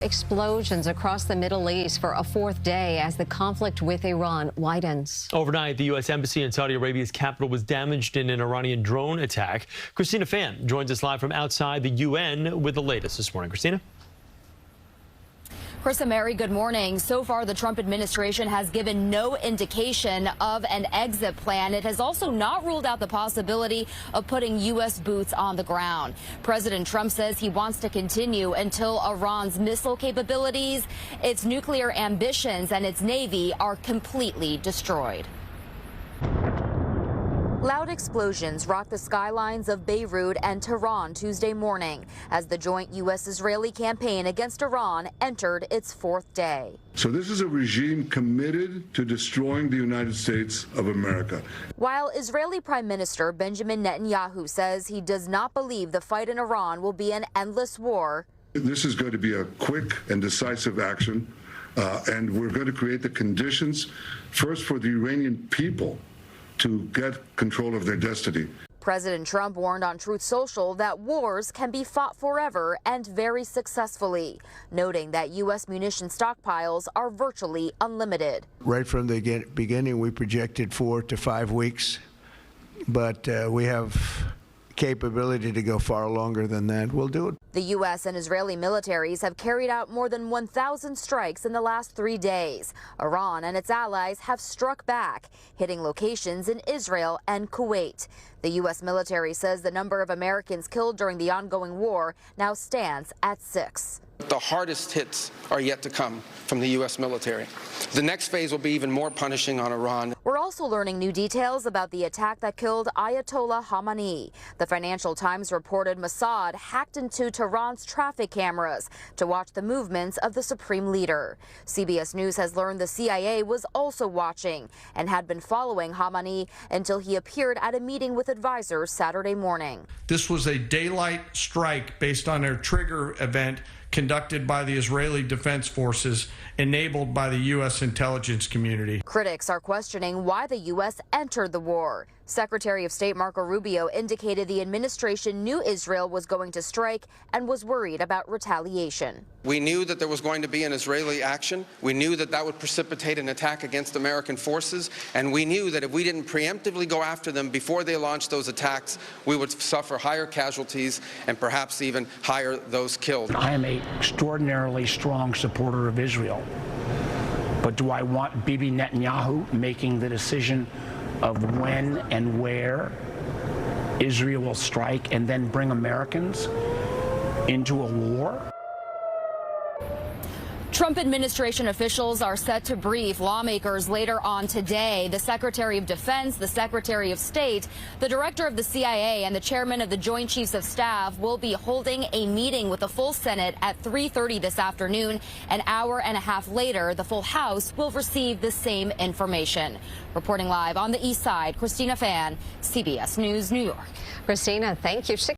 Explosions across the Middle East for a fourth day as the conflict with Iran widens. Overnight, the U.S. Embassy in Saudi Arabia's capital was damaged in an Iranian drone attack. Christina joins us live from outside the UN with the latest this morning. Christina? Chris and Mary, good morning. So far, the Trump administration has given no indication of an exit plan. It has also not ruled out the possibility of putting U.S. boots on the ground. President Trump says he wants to continue until Iran's missile capabilities, its nuclear ambitions, and its Navy are completely destroyed. Loud explosions rocked the skylines of Beirut and Tehran Tuesday morning as the joint U.S.-Israeli campaign against Iran entered its fourth day. So this is a regime committed to destroying the United States of America. While Israeli Prime Minister Benjamin Netanyahu says he does not believe the fight in Iran will be an endless war. This is going to be a quick and decisive action, and we're going to create the conditions, first for the Iranian people, to get control of their destiny. President Trump warned on Truth Social that wars can be fought forever and very successfully, noting that U.S. munition stockpiles are virtually unlimited. Right from the beginning, we projected 4 to 5 weeks, but we have capability to go far longer than that. We'll do it. The U.S. and Israeli militaries have carried out more than 1,000 strikes in the last 3 days. Iran and its allies have struck back, hitting locations in Israel and Kuwait. The U.S. military says the number of Americans killed during the ongoing war now stands at 6. The hardest hits are yet to come from the U.S. military. The next phase will be even more punishing on Iran. We're also learning new details about the attack that killed Ayatollah Khamenei. The Financial Times reported Mossad hacked into Tehran's traffic cameras to watch the movements of the supreme leader. CBS News has learned the CIA was also watching and had been following Khamenei until he appeared at a meeting with advisors Saturday morning. This was a daylight strike based on a trigger event conducted by the Israeli Defense Forces, enabled by the U.S. intelligence community. Critics are questioning why the U.S. entered the war. Secretary of State Marco Rubio indicated the administration knew Israel was going to strike and was worried about retaliation. We knew that there was going to be an Israeli action. We knew that that would precipitate an attack against American forces. And we knew that if we didn't preemptively go after them before they launched those attacks, we would suffer higher casualties and perhaps even higher those killed. I am an extraordinarily strong supporter of Israel. But do I want Bibi Netanyahu making the decision of when and where Israel will strike and then bring Americans into a war? Trump administration officials are set to brief lawmakers later on today. The Secretary of Defense, the Secretary of State, the Director of the CIA, and the Chairman of the Joint Chiefs of Staff will be holding a meeting with the full Senate at 3:30 this afternoon. An hour and a half later, the full House will receive the same information. Reporting live on the East Side, Christina, CBS News, New York. Christina, thank you.